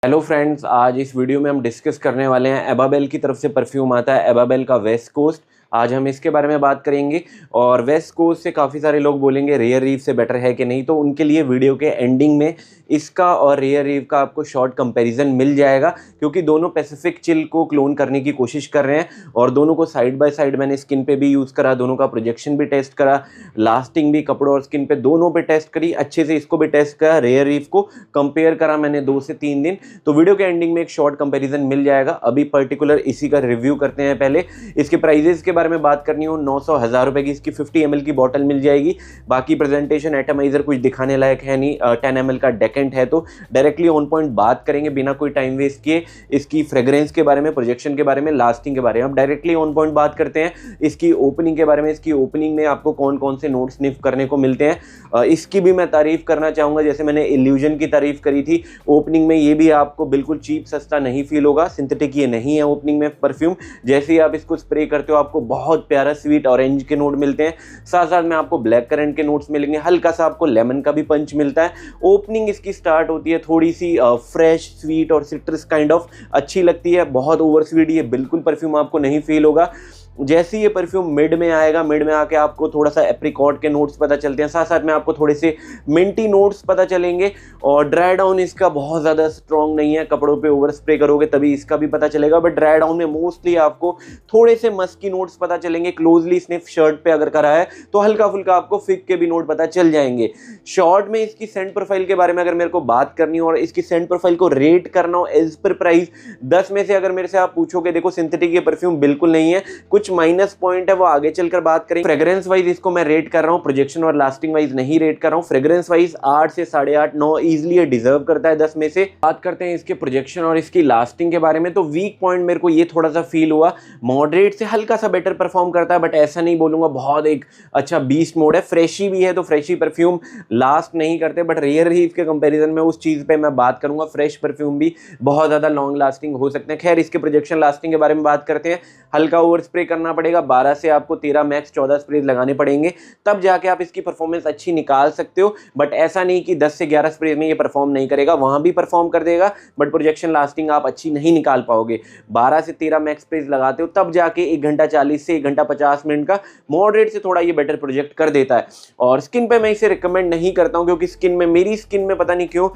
Hello friends, आज इस video में हम डिस्कस करने वाले हैं एबाबेल की तरफ से परफ्यूम आता है एबाबेल का वेस्ट कोस्ट। आज हम इसके बारे में बात करेंगे और वेस्ट कोस्ट से काफ़ी सारे लोग बोलेंगे रेयर रीफ से बेटर है कि नहीं, तो उनके लिए वीडियो के एंडिंग में इसका और रेयर रीफ का आपको शॉर्ट कंपैरिजन मिल जाएगा, क्योंकि दोनों पैसिफिक चिल को क्लोन करने की कोशिश कर रहे हैं और दोनों को साइड बाय साइड मैंने स्किन पे भी यूज़ करा, दोनों का प्रोजेक्शन भी टेस्ट करा, लास्टिंग भी कपड़ों और स्किन पे दोनों पे टेस्ट करी, अच्छे से इसको भी टेस्ट करा, रेयर रीफ को कंपेयर करा मैंने 2 से 3 दिन। तो वीडियो के एंडिंग में एक शॉर्ट कंपैरिजन मिल जाएगा। अभी पर्टिकुलर इसी का रिव्यू करते हैं। पहले इसके प्राइजेस के बारे में बात करनी हो, 900 1000 रुपए की इसकी 50 ml की बॉटल मिल जाएगी। बाकी प्रेजेंटेशन एटमाइजर कुछ दिखाने लायक है नहीं, 10 ml का डेकेंट है। तो डायरेक्टली ऑन पॉइंट बात करेंगे बिना कोई टाइम वेस्ट किए इसकी फ्रेग्रेंस के बारे में, प्रोजेक्शन के बारे में, लास्टिंग के बारे में। अब डायरेक्टली ऑन पॉइंट बात करते हैं इसकी ओपनिंग के बारे में। इसकी ओपनिंग में आपको कौन कौन से नोट स्निफ करने को मिलते हैं इसकी भी मैं तारीफ करना चाहूंगा। जैसे मैंने इल्यूजन की तारीफ करी थी, ओपनिंग में ये भी आपको बिल्कुल चीप सस्ता नहीं फील होगा, सिंथेटिक ये नहीं है ओपनिंग में परफ्यूम। जैसे ही आप इसको स्प्रे करते हो आपको बहुत प्यारा स्वीट ऑरेंज के नोट मिलते हैं, साथ साथ में आपको ब्लैक करंट के नोट्स मिलेंगे, हल्का सा आपको लेमन का भी पंच मिलता है। ओपनिंग इसकी स्टार्ट होती है थोड़ी सी फ्रेश स्वीट और सिट्रस काइंड ऑफ अच्छी लगती है, बहुत ओवर स्वीट ये बिल्कुल परफ्यूम आपको नहीं फील होगा। जैसे ये परफ्यूम मिड में आएगा, मिड में आके आपको थोड़ा सा एप्रिकॉट के नोट्स पता चलते हैं, साथ साथ में आपको थोड़े से मिंटी नोट्स पता चलेंगे। और ड्राई डाउन इसका बहुत ज़्यादा स्ट्रॉन्ग नहीं है, कपड़ों पे ओवर स्प्रे करोगे तभी इसका भी पता चलेगा, बट ड्राई डाउन में मोस्टली आपको थोड़े से मस्की नोट्स पता चलेंगे। क्लोजली स्निफ शर्ट पे अगर करा है तो हल्का फुल्का आपको फिग के भी नोट पता चल जाएंगे। शॉर्ट में इसकी सेंट प्रोफाइल के बारे में अगर मेरे को बात करनी हो और इसकी सेंट प्रोफाइल को रेट करना हो एज पर प्राइस, 10 में से अगर मेरे से आप पूछोगे, देखो सिंथेटिक ये परफ्यूम बिल्कुल नहीं है, कुछ माइनस पॉइंट है वो आगे चलकर बात करेंगे। फ्रेग्रेंस वाइज इसको मैं रेट कर रहा हूं, प्रोजेक्शन और लास्टिंग वाइज नहीं रेट कर रहा हूं। फ्रेग्रेंस वाइज 8 से 8.5 9 इजीली ये डिजर्व करता है 10 में से। बात करते हैं इसके प्रोजेक्शन और इसकी लास्टिंग के बारे में, तो वीक पॉइंट मेरे को ये थोड़ा सा फील हुआ, मॉडरेट से हल्का सा बेटर परफॉर्म करता है, बट ऐसा नहीं बोलूंगा बहुत एक अच्छा बीस्ट मोड है। फ्रेशी भी है तो फ्रेशी परफ्यूम लास्ट नहीं करते, बट रेयर रीफ के कंपैरिजन में उस चीज पे मैं बात करूंगा, फ्रेश परफ्यूम भी बहुत ज्यादा लॉन्ग लास्टिंग हो सकते हैं। खैर इसके प्रोजेक्शन लास्टिंग के बारे में बात करते हैं, हल्का ओवर स्प्रे करना पड़ेगा, 12 से आपको 13 मैक्स 14 स्प्रे लगाने पड़ेंगे, तब जाके आप इसकी परफॉर्मेंस अच्छी निकाल सकते हो। बट ऐसा नहीं कि 10 से 11 स्प्रे में ये परफॉर्म नहीं करेगा, वहां भी परफॉर्म कर देगा, बट प्रोजेक्शन लास्टिंग आप अच्छी नहीं निकाल पाओगे। 12 से 13 मैक्स स्प्रे लगाते हो तब जाके 1 घंटा 40 से 1 घंटा 50 मिनट का मॉडरेट से थोड़ा ये बेटर प्रोजेक्ट कर देता है। और स्किन पे मैं इसे रिकमेंड नहीं करता हूं, क्योंकि मेरी स्किन में पता नहीं क्यों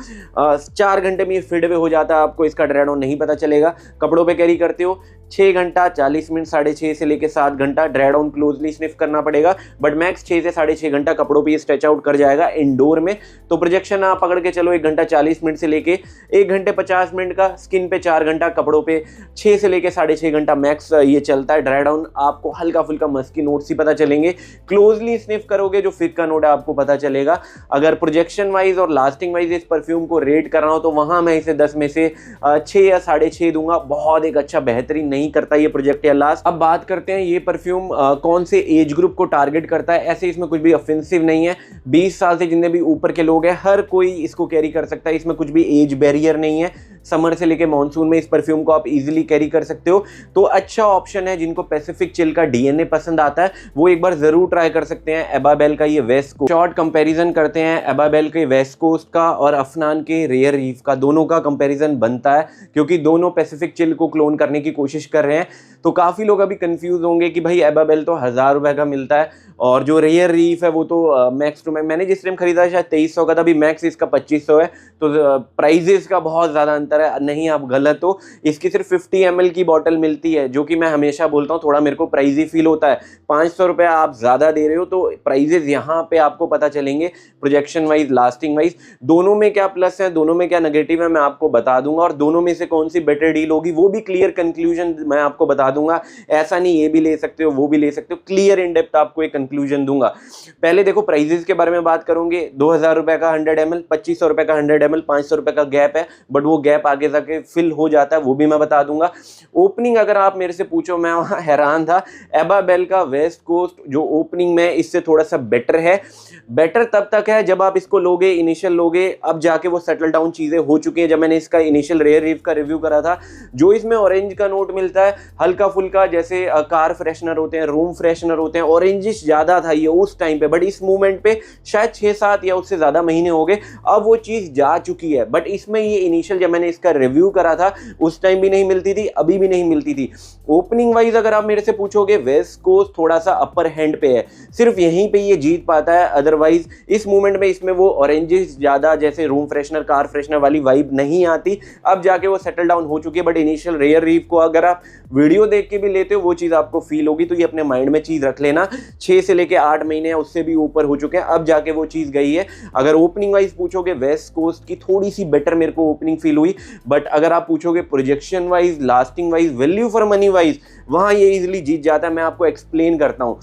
4 घंटे में ये फेड अवे हो जाता है, आपको इसका ड्राई डाउन नहीं पता चलेगा। कपड़ों पे कैरी करते हो 6 घंटा 40 मिनट, 6.5 से लेकर 7 घंटा ड्राई डाउन क्लोजली स्निफ करना पड़ेगा, बट मैक्स 6 से 6.5 घंटा कपड़ों पे स्ट्रेच आउट कर जाएगा इंडोर में। तो प्रोजेक्शन आप पकड़ के चलो 1 घंटा 40 मिनट से लेके 1 घंटे 50 मिनट का, स्किन पे 4 घंटा, कपड़ों पे 6 से लेके 6.5 घंटा मैक्स ये चलता है। ड्राई डाउन आपको हल्का फुल्का मस्की नोट्स ही पता चलेंगे, क्लोजली स्निफ करोगे जो फिग का नोट है आपको पता चलेगा। अगर प्रोजेक्शन वाइज और लास्टिंग वाइज इस परफ्यूम को रेट कर रहा हूं तो वहां मैं इसे 10 में से 6 या 6.5 दूंगा। बहुत एक अच्छा बेहतरीन नहीं करता ये प्रोजेक्ट या लास्ट। अब बात करते हैं ये परफ्यूम कौन से एज ग्रुप को टारगेट करता है। ऐसे इसमें कुछ भी ऑफेंसिव नहीं है, 20 साल से जितने भी ऊपर के लोग हैं हर कोई इसको कैरी कर सकता है, इसमें कुछ भी एज बैरियर नहीं है। समर से लेके मॉनसून में इस परफ्यूम को आप इजीली कैरी कर सकते हो, तो अच्छा ऑप्शन है। जिनको पैसिफिक चिल का डीएनए पसंद आता है वो एक बार जरूर ट्राई कर सकते हैं एबाबेल का ये वेस्ट कोस्ट। शॉर्ट कंपैरिजन करते हैं एबाबेल के वेस्ट कोस्ट का और अफनान के रेयर रीफ का, दोनों का कंपैरिजन बनता है क्योंकि दोनों पैसिफिक चिल को क्लोन करने की कोशिश कर रहे हैं। तो काफी लोग अभी कंफ्यूज होंगे कि भाई एबाबेल तो 1000 रुपए का मिलता है और जो रेयर रीफ है वो तो मैक्स टू मैक्स, मैंने जिस टाइम खरीदा शायद 2300 का था, अभी मैक्स इसका 2500 है, तो प्राइजेस का बहुत ज्यादा अंतर है। नहीं आप गलत हो, इसकी सिर्फ 50 ml की बॉटल मिलती है, जो कि मैं हमेशा बोलता हूँ थोड़ा मेरे को प्राइजी फील होता है। 500 रुपये आप ज्यादा दे रहे हो, तो प्राइजेस यहाँ पे आपको पता चलेंगे प्रोजेक्शन वाइज लास्टिंग वाइज। दोनों में क्या प्लस है, दोनों में क्या नेगेटिव है मैं आपको बता दूंगा, और दोनों में से कौन सी बेटर डील होगी वो भी क्लियर कंक्लूजन मैं आपको बता दूंगा। ऐसा नहीं ये भी ले सकते हो वो भी ले सकते हो, क्लियर इन डेप्थ आपको एक कंक्लूजन दूंगा। पहले देखो प्राइजेस के बारे में बात करोगे, 2000 रुपए का 100 ml, 2500 रुपए का 100 ml, 500 रुपए का गैप है, बट वो गैप आगे जाके फिल हो जाता है, वो भी मैं बता दूंगा। ओपनिंग अगर आप मेरे से पूछो, मैं वहां हैरान था। एबाबेल का वेस्ट कोस्ट जो ओपनिंग में इससे थोड़ा सा बेटर है। बेटर तब तक है जब आप इसको लोगे, इनिशियल लोगे, अब जाके वो सेटल डाउन चीजें हो चुकी है। जब मैंने इसका इनिशियल रेयर रीफ का रिव्यू करा था, जो इसमें ऑरेंज का नोट मिलता है हल्का फुल्का, जैसे कार फ्रेशनर होते हैं, रूम फ्रेशनर होते हैं, ऑरेंजिश ज्यादा था ये उस टाइम पे, बट इस मूवमेंट पे शायद 6-7 या उससे ज्यादा महीने हो गए, अब वो चीज जा चुकी है। बट इसमें ये इनिशियल जब मैंने इसका रिव्यू करा था उस टाइम भी नहीं मिलती थी, अभी भी नहीं मिलती थी। ओपनिंग वाइज अगर आप मेरे से पूछोगे वेस्ट कोस्ट थोड़ा सा अपर हैंड पे है, सिर्फ यहीं पे ये जीत पाता है, अदरवाइज इस मूवमेंट में इसमें वो ऑरेंजेस ज्यादा जैसे रूम फ्रेशनर कार फ्रेशनर वाली वाइब नहीं आती, अब जाके वो सेटल डाउन हो चुकी है। बट इनिशियल रेयर रीफ को अगर आप वीडियो देख के भी लेते हो वो चीज आपको फील होगी, तो ये अपने माइंड में चीज रख लेना। 6 से लेके 8 महीने उससे भी ऊपर हो चुके हैं, अब जाके वो चीज गई है। अगर ओपनिंग वाइज पूछोगे वेस्ट कोस्ट की थोड़ी सी बेटर मेरे को ओपनिंग फील हुई, बट अगर आप पूछोगे projection wise, lasting wise, value for money wise, वहां ये इजीली जीत जाता है। मैं आपको एक्सप्लेन करता हूं।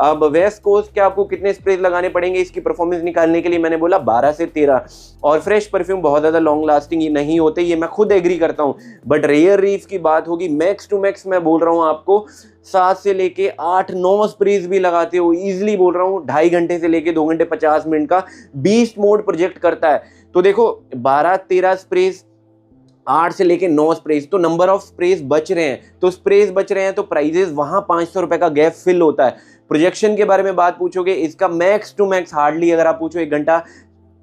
अब वेस्ट कोस्ट के आपको कितने स्प्रेज लगाने पड़ेंगे इसकी परफॉर्मेंस निकालने के लिए, मैंने बोला 12 से 13। और फ्रेश परफ्यूम बहुत ज्यादा लॉन्ग लास्टिंग ये नहीं होते, ये मैं खुद एग्री करता हूं। बट रेयर रीफ की बात होगी, मैक्स टू मैक्स मैं बोल रहा हूं आपको 7 से लेके 8-9 स्प्रेज भी लगाते हो, इजिली बोल रहा हूं 2.5 घंटे से लेके 2 घंटे 50 मिनट का बीस्ट मोड प्रोजेक्ट करता है। तो देखो 12-13 स्प्रेज, 8 से लेके 9 स्प्रेज, तो नंबर ऑफ स्प्रेज बच रहे हैं, तो स्प्रेज बच रहे हैं तो प्राइजेस वहां 500 रुपए का गैप फिल होता है। प्रोजेक्शन के बारे में बात पूछोगे, इसका मैक्स टू मैक्स हार्डली अगर आप पूछो 1 घंटा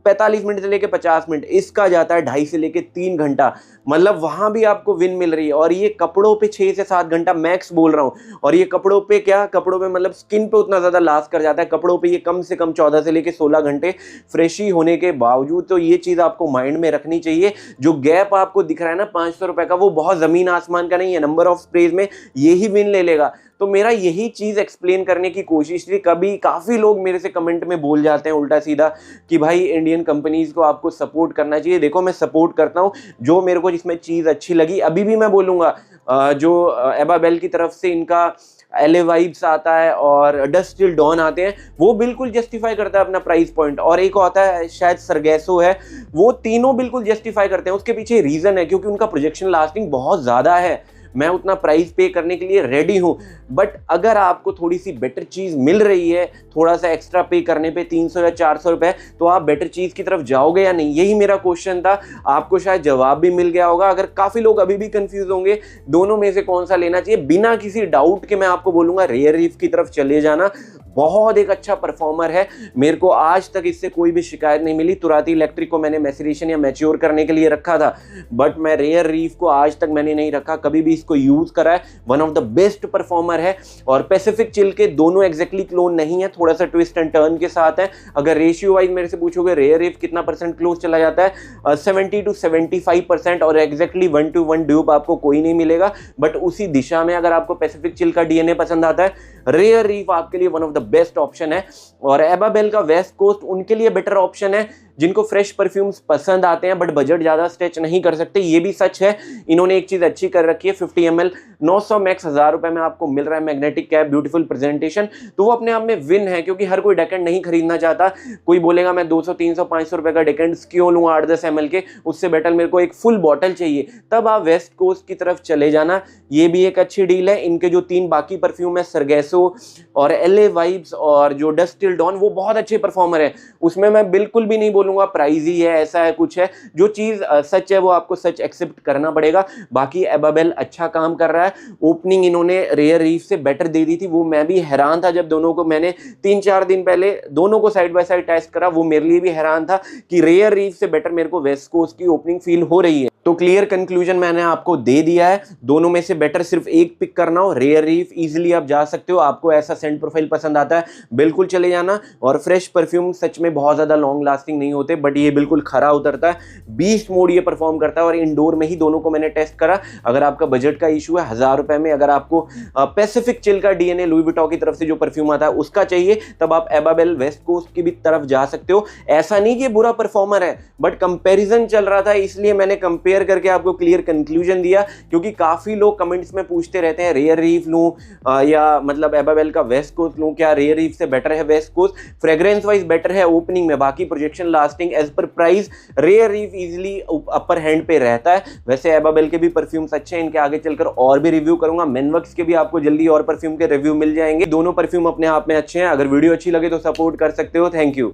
45 मिनट से लेके 50 मिनट, इसका जाता है 2.5 से लेके 3 घंटा, मतलब वहां भी आपको विन मिल रही है। और ये कपड़ों पे 6 से 7 घंटा मैक्स बोल रहा हूं, और ये कपड़ों पे क्या, कपड़ों पे मतलब स्किन पे उतना ज्यादा लास्ट कर जाता है, कपड़ों पे ये कम से कम 14 से लेके 16 घंटे फ्रेशी होने के बावजूद। तो ये चीज आपको माइंड में रखनी चाहिए। जो गैप आपको दिख रहा है ना 500 रुपए का, वो बहुत जमीन आसमान का नहीं है, नंबर ऑफ स्प्रेज में यही विन ले लेगा। तो मेरा यही चीज एक्सप्लेन करने की कोशिश थी। कभी काफी लोग मेरे से कमेंट में बोल जाते हैं उल्टा सीधा कि भाई इंडियन कंपनीज को आपको सपोर्ट करना चाहिए। देखो मैं सपोर्ट करता हूं, जो मेरे को जिसमें चीज अच्छी लगी, अभी भी मैं बोलूंगा जो एबाबेल की तरफ से इनका एले वाइब्स आता है और डस्ट टिल डॉन आते हैं, वो बिल्कुल जस्टिफाई करता है अपना प्राइस पॉइंट। और एक होता है शायद सरगैसो है, वो तीनों बिल्कुल जस्टिफाई करते हैं। उसके पीछे रीजन है क्योंकि उनका प्रोजेक्शन लास्टिंग बहुत ज्यादा है, मैं उतना प्राइस पे करने के लिए रेडी हूं। बट अगर आपको थोड़ी सी बेटर चीज मिल रही है, थोड़ा सा एक्स्ट्रा पे करने पे 300 या 400 रुपए, तो आप बेटर चीज की तरफ जाओगे या नहीं, यही मेरा क्वेश्चन था। आपको शायद जवाब भी मिल गया होगा। अगर काफी लोग अभी भी कंफ्यूज होंगे दोनों में से कौन सा लेना चाहिए, बिना किसी डाउट के मैं आपको बोलूंगा रेयर रीफ की तरफ चले जाना। बहुत एक अच्छा परफॉर्मर है, मेरे को आज तक इससे कोई भी शिकायत नहीं मिली। तुराती इलेक्ट्रिक को मैंने मैसरेशन या मैच्योर करने के लिए रखा था, बट मैं रेयर रीफ को आज तक मैंने नहीं रखा, कभी भी इसको यूज करा है। One of the best performer है। और पैसिफिक चिल के दोनों एग्जैक्टली क्लोन नहीं है, थोड़ा सा ट्विस्ट एंड टर्न के साथ है। अगर रेशियो वाइज मेरे से पूछोगे रेयर रीफ कितना परसेंट क्लोज चला जाता है, 70 to 75%, और एग्जैक्टली 1 to 1 ड्यूप आपको कोई नहीं मिलेगा। बट उसी दिशा में अगर आपको पैसिफिक चिल का डीएनए पसंद आता है, रेयर रीफ आपके लिए one of the best option है। और एबाबेल का वेस्ट कोस्ट उनके लिए बेटर ऑप्शन है जिनको फ्रेश परफ्यूम्स पसंद आते हैं बट बजट ज्यादा स्ट्रेच नहीं कर सकते। ये भी सच है, इन्होंने एक चीज अच्छी कर रखी है, 50 ml 900 मैक्स 1000 रुपए में आपको मिल रहा है, मैग्नेटिक कैप, ब्यूटीफुल प्रेजेंटेशन, तो वो अपने आप में विन है। क्योंकि हर कोई डेकेंड नहीं खरीदना चाहता, कोई बोलेगा मैं 200 300 500 रुपए का डेकेंड क्यों लूं 8-10 ml के, उससे बेटर मेरे को एक फुल बॉटल चाहिए, तब आप वेस्ट कोस्ट की तरफ चले जाना। ये भी एक अच्छी डील है। इनके जो 3 बाकी परफ्यूम है, सरगैसो और एलए वाइब्स और जो डस्ट टिल डॉन, वो बहुत अच्छे परफॉर्मर है। उसमें मैं बिल्कुल भी नहीं बोलूंगा प्राइजी है, ऐसा है कुछ है, जो चीज सच है वो आपको सच एक्सेप्ट करना पड़ेगा। बाकी एबाबेल अच्छा काम कर रहा है। ओपनिंग इन्होंने रेयर रीफ से बेटर दे दी थी, वो मैं भी हैरान था जब दोनों को मैंने 3-4 दिन पहले दोनों को साइड बाय साइड टेस्ट करा, वो मेरे लिए भी हैरान था कि रेयर रीफ से बेटर मेरे को वेस्ट कोस्ट की ओपनिंग फील हो रही है। तो क्लियर कंक्लूजन मैंने आपको दे दिया है, दोनों में से बेटर सिर्फ एक पिक करना हो, रेयर रीफ इजीली आप जा सकते हो। आपको ऐसा सेंट प्रोफाइल पसंद आता है बिल्कुल चले जाना। और फ्रेश परफ्यूम सच में बहुत ज्यादा लॉन्ग लास्टिंग नहीं होते, बट ये बिल्कुल खरा उतरता है, बीस्ट मोड ये परफॉर्म करता है। और इंडोर में ही दोनों को मैंने टेस्ट करा। अगर आपका बजट का इशू है 1000 रुपए में, अगर आपको पैसिफिक चिल का डीएनए लुई विटॉन की तरफ से जो परफ्यूम आता है उसका चाहिए, तब आप एबाबेल वेस्ट कोस्ट की भी तरफ जा सकते हो। ऐसा नहीं कि बुरा परफॉर्मर है, बट कंपैरिजन चल रहा था इसलिए मैंने कंपेयर करके आपको क्लियर कंक्लूजन दिया। क्योंकि काफी लोग कमेंट्स में पूछते रहते हैं रेयर रीफ लूं या मतलब एबाबेल का वेस्ट कोस्ट लूं, क्या रेयर रीफ से बेटर है West Coast? Fragrance wise better है ओपनिंग में, बाकी प्रोजेक्शन लास्टिंग एज पर price Rare Reef easily upper hand पे रहता है। वैसे एबाबेल के भी परफ्यूम्स अच्छे हैं, इनके आगे चलकर और भी रिव्यू करूंगा। मेनवर्क्स के भी आपको जल्दी और परफ्यूम के रिव्यू मिल जाएंगे। दोनों परफ्यूम अपने आप में अच्छे हैं। अगर वीडियो अच्छी लगे तो सपोर्ट कर सकते हो। Thank you.